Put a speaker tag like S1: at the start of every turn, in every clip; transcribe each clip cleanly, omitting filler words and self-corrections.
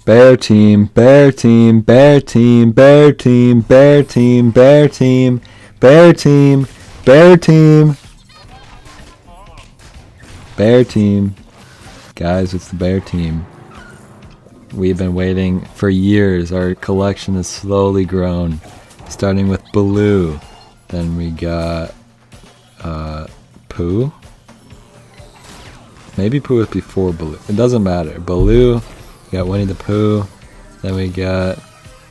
S1: Bear team, bear team, bear team, bear team, bear team, bear team, bear team, bear team, bear team. Guys, it's the bear team. We've been waiting for years. Our collection has slowly grown, starting with Baloo. Then we got Pooh. Maybe Pooh was before Baloo. It doesn't matter. Baloo, we got Winnie the Pooh. Then we got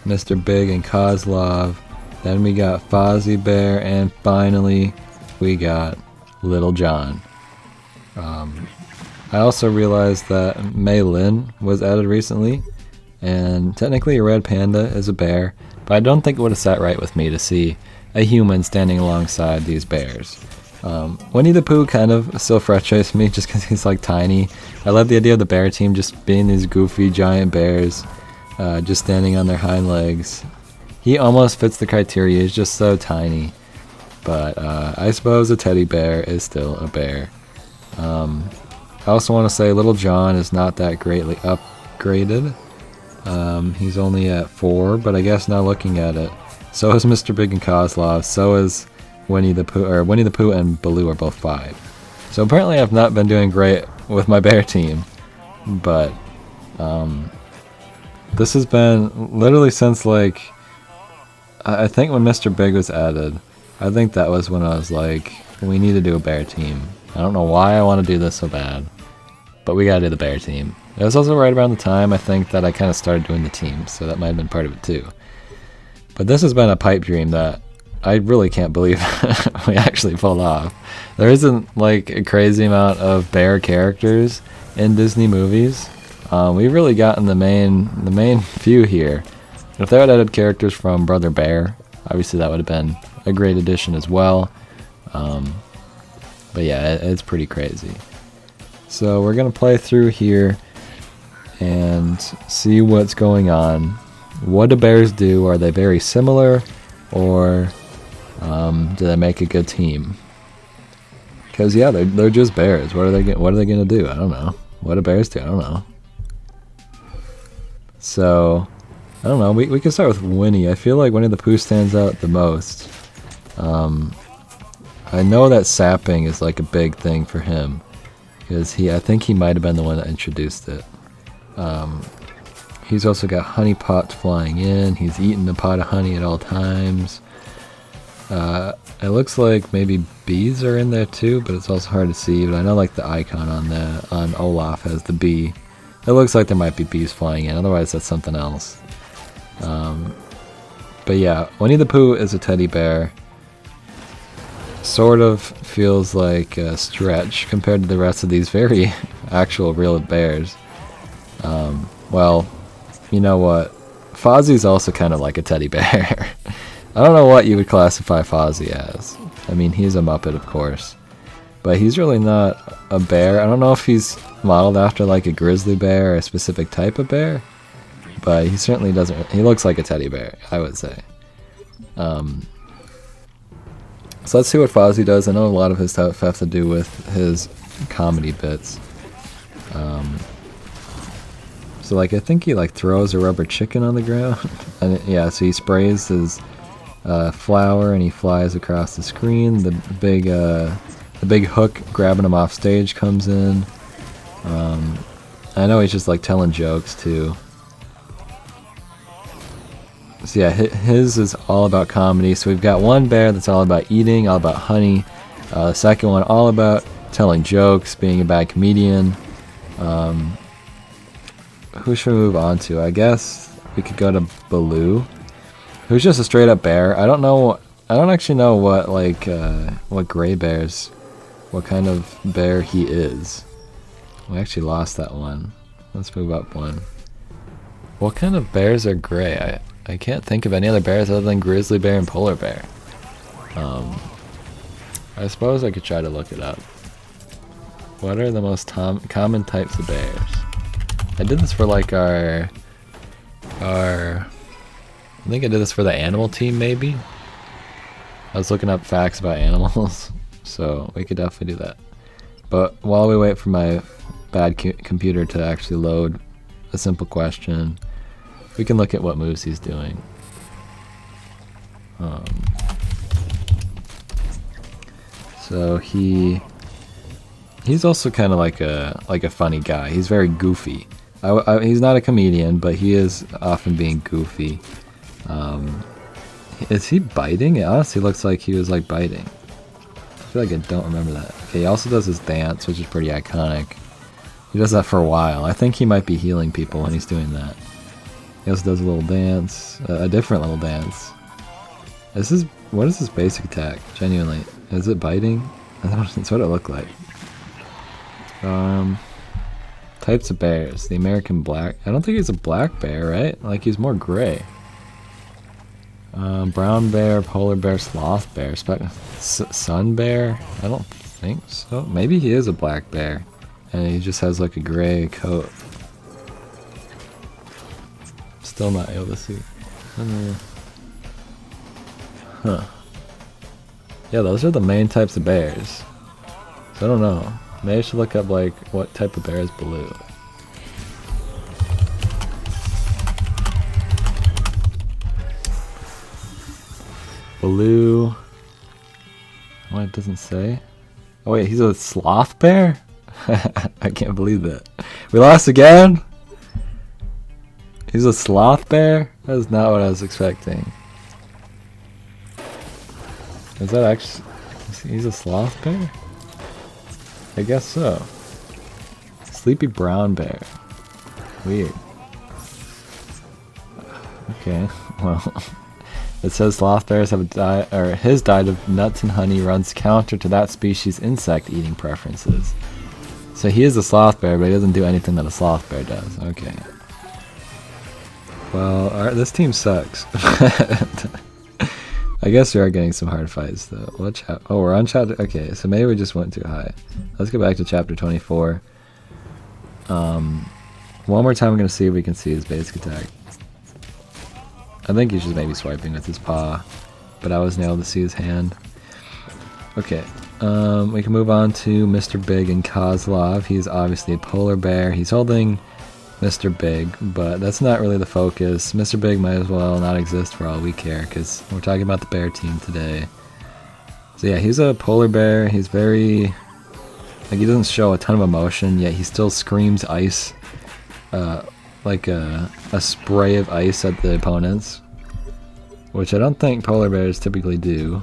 S1: Mr. Big and Cos Love. Then we got Fozzie Bear. And finally, we got Little John. I also realized that Mei Lin was added recently. And technically a red panda is a bear. But I don't think it would have sat right with me to see a human standing alongside these bears. Winnie the Pooh kind of still frustrates me just because he's like tiny. I love the idea of the bear team just being these goofy giant bears just standing on their hind legs. He almost fits the criteria, he's just so tiny. But I suppose a teddy bear is still a bear. I also want to say Little John is not that greatly upgraded. He's only at 4, but I guess now looking at it, so is Mr. Big and Koslov, so is Winnie the Pooh and Baloo are both 5. So apparently I've not been doing great with my bear team, but this has been literally since like, I think when Mr. Big was added, I think that was when I was like, we need to do a bear team. I don't know why I want to do this so bad, but we gotta do the bear team. It was also right around the time I think that I kind of started doing the team, so that might have been part of it too. But this has been a pipe dream that I really can't believe we actually pulled off. There isn't like a crazy amount of bear characters in Disney movies. We've really gotten the main few here. If they had added characters from Brother Bear, obviously that would have been a great addition as well. But yeah, it's pretty crazy. So we're gonna play through here and see what's going on. What do bears do? Are they very similar, or do they make a good team? Because yeah, they're just bears. What are they gonna do? I don't know. What do bears do? I don't know. So I don't know. We can start with Winnie. I feel like Winnie the Pooh stands out the most. I know that sapping is like a big thing for him, because I think he might have been the one that introduced it. He's also got honey pots flying in. He's eating a pot of honey at all times. It looks like maybe bees are in there too, but it's also hard to see. But I know like the icon on Olaf has the bee. It looks like there might be bees flying in. Otherwise, that's something else. But yeah, Winnie the Pooh is a teddy bear. Sort of feels like a stretch compared to the rest of these very actual real bears. Well, you know what? Fozzie's also kind of like a teddy bear. I don't know what you would classify Fozzie as. I mean, he's a Muppet, of course. But he's really not a bear. I don't know if he's modeled after like a grizzly bear or a specific type of bear. But he certainly doesn't. He looks like a teddy bear, I would say. So let's see what Fozzie does. I know a lot of his stuff has to do with his comedy bits. So like I think he like throws a rubber chicken on the ground, and yeah, so he sprays his flour and he flies across the screen. The big hook grabbing him off stage comes in. I know he's just like telling jokes too. So yeah, his is all about comedy. So we've got one bear that's all about eating, all about honey. The second one all about telling jokes, being a bad comedian. Who should we move on to? I guess we could go to Baloo, who's just a straight up bear. I don't actually know what what gray bears, what kind of bear he is. We actually lost that one. Let's move up one. What kind of bears are gray? I can't think of any other bears other than grizzly bear and polar bear. I suppose I could try to look it up. What are the most common types of bears? I did this for like our I think I did this for the animal team maybe. I was looking up facts about animals, so we could definitely do that. But while we wait for my bad computer to actually load, a simple question. We can look at what moves he's doing. So he's also kind of like a funny guy. He's very goofy. He's not a comedian, but he is often being goofy. Is he biting? It honestly looks like he was like biting. I feel like I don't remember that. Okay, he also does his dance, which is pretty iconic. He does that for a while. I think he might be healing people when he's doing that. He also does a little dance, a different little dance. What is his basic attack? Genuinely, is it biting? That's what it looked like. Types of bears. The American black. I don't think he's a black bear, right? Like he's more gray. Brown bear, polar bear, sloth bear, sun bear. I don't think so. Maybe he is a black bear, and he just has like a gray coat. Still not able to see. Huh. Yeah, those are the main types of bears. So I don't know. Maybe I should look up like what type of bear is Baloo. Baloo. What, it doesn't say? Oh wait, he's a sloth bear? I can't believe that. We lost again? He's a sloth bear? That is not what I was expecting. Is that actually... He's a sloth bear? I guess so. Sleepy brown bear. Weird. Okay, well... It says sloth bears have a diet, or his diet of nuts and honey runs counter to that species' insect-eating preferences. So he is a sloth bear, but he doesn't do anything that a sloth bear does. Okay. Well, this team sucks. I guess we are getting some hard fights, though. Oh, we're on chapter... Okay, so maybe we just went too high. Let's go back to chapter 24. One more time, I'm going to see if we can see his basic attack. I think he's just maybe swiping with his paw, but I wasn't able to see his hand. Okay, we can move on to Mr. Big and Cos Love. He's obviously a polar bear. He's holding Mr. Big, but that's not really the focus. Mr. Big might as well not exist for all we care, because we're talking about the bear team today. So yeah, he's a polar bear. He's very... Like, he doesn't show a ton of emotion, yet he still screams ice. Like a spray of ice at the opponents, which I don't think polar bears typically do.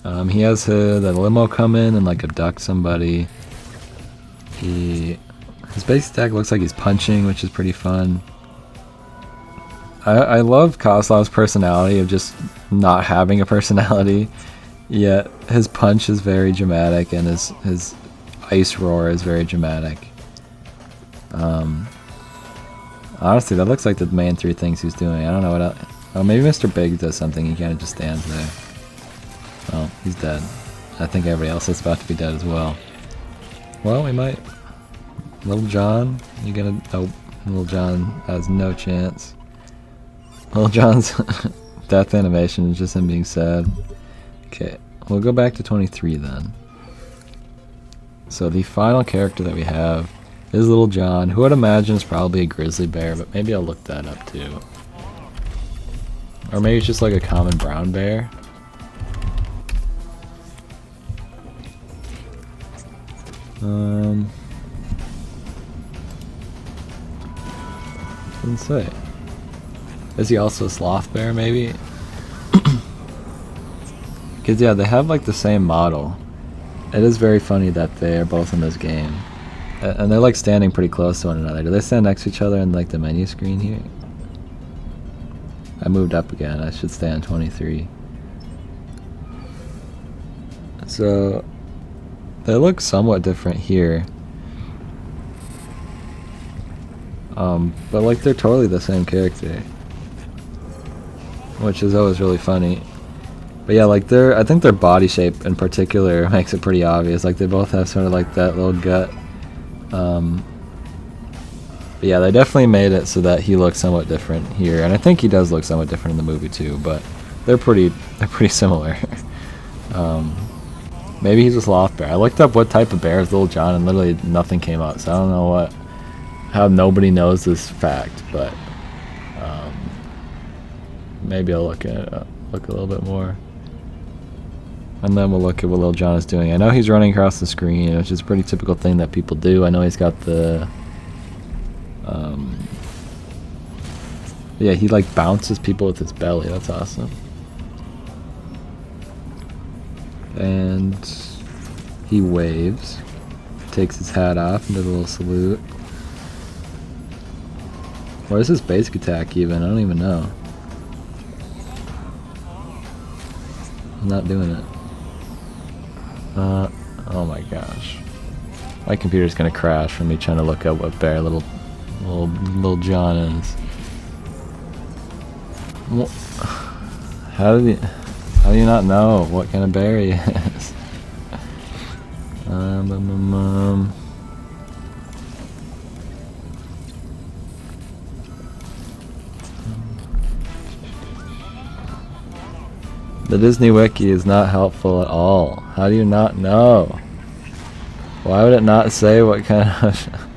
S1: He has the limo come in and like abduct somebody. His basic attack looks like he's punching, which is pretty fun. I love Koslov's personality of just not having a personality, yet his punch is very dramatic and his ice roar is very dramatic. Honestly, that looks like the main three things he's doing. I don't know what else. Oh, maybe Mr. Big does something. He kind of just stands there. Oh, he's dead. I think everybody else is about to be dead as well. Well, we might... Little John, you gonna... Oh, Little John has no chance. Little John's death animation is just him being sad. Okay, we'll go back to 23 then. So the final character that we have is Little John, who I'd imagine is probably a grizzly bear, but maybe I'll look that up too. Or maybe it's just like a common brown bear. Doesn't say. Is he also a sloth bear, maybe? Because yeah, they have like the same model. It is very funny that they are both in this game. And they're like standing pretty close to one another. Do they stand next to each other in like the menu screen here? I moved up again. I should stay on 23. So they look somewhat different here. But like they're totally the same character, which is always really funny. But yeah, like I think their body shape in particular makes it pretty obvious. Like they both have sort of like that little gut. But yeah, they definitely made it so that he looks somewhat different here, and I think he does look somewhat different in the movie too. But they're pretty similar. Maybe he's a sloth bear. I looked up what type of bear is Little John, and literally nothing came up. So I don't know how nobody knows this fact, but maybe I'll look a little bit more, and then we'll look at what Lil Jon is doing. I know he's running across the screen, which is a pretty typical thing that people do. I know he's got the yeah, he like bounces people with his belly. That's awesome. And he waves, takes his hat off and does a little salute. What is his basic attack even? I don't even know. I'm not doing it. Oh my gosh. My computer's gonna crash from me trying to look up what bear Lil Jon is. How do you not know what kind of bear he is? The Disney Wiki is not helpful at all. How do you not know? Why would it not say what kind of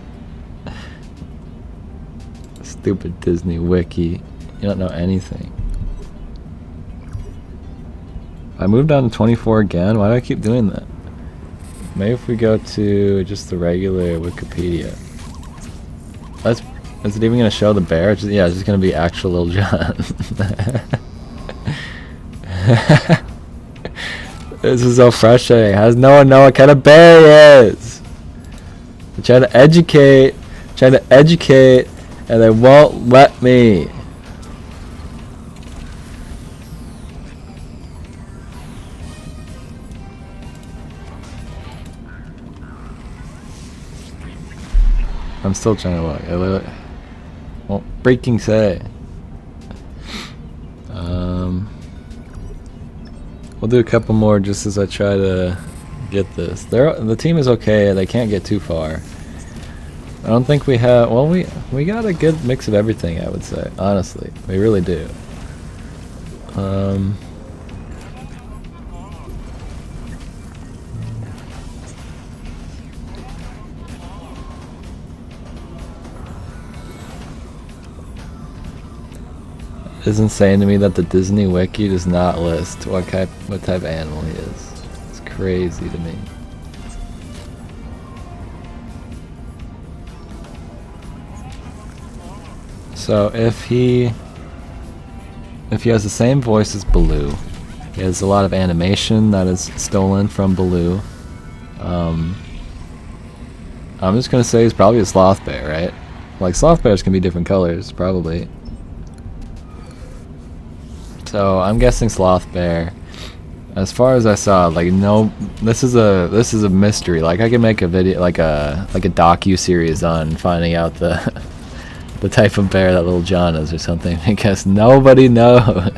S1: stupid Disney Wiki? You don't know anything. I moved on to 24 again. Why do I keep doing that? Maybe if we go to just the regular Wikipedia. Is it even going to show the bear? Yeah, it's just going to be actual Lil Jon. This is so frustrating. How does no one know what kind of bear he is? I'm trying to educate, and they won't let me. I'm still trying to look. I literally won't freaking say. We'll do a couple more just as I try to get this. The team is okay. They can't get too far. I don't think we have. Well, we got a good mix of everything. I would say, honestly, we really do. It's insane to me that the Disney Wiki does not list what type of animal he is. It's crazy to me. So if he has the same voice as Baloo, he has a lot of animation that is stolen from Baloo. I'm just gonna say he's probably a sloth bear, right? Like sloth bears can be different colors, probably. So I'm guessing sloth bear. As far as I saw, like no, this is a mystery. Like I could make a video, like a docu-series on finding out the the type of bear that Lil Jon is or something, because nobody knows.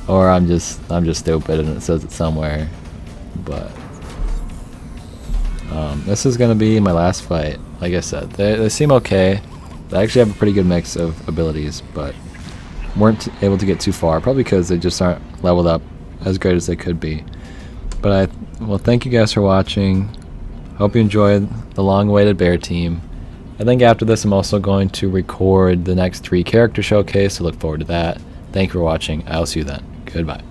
S1: Or I'm just stupid and it says it somewhere. But this is gonna be my last fight. Like I said, they seem okay. They actually have a pretty good mix of abilities, but weren't able to get too far, probably because they just aren't leveled up as great as they could be. But well, thank you guys for watching. Hope you enjoyed the long-awaited bear team. I think after this I'm also going to record the next 3 character showcase, so look forward to that. Thank you for watching. I'll see you then. Goodbye.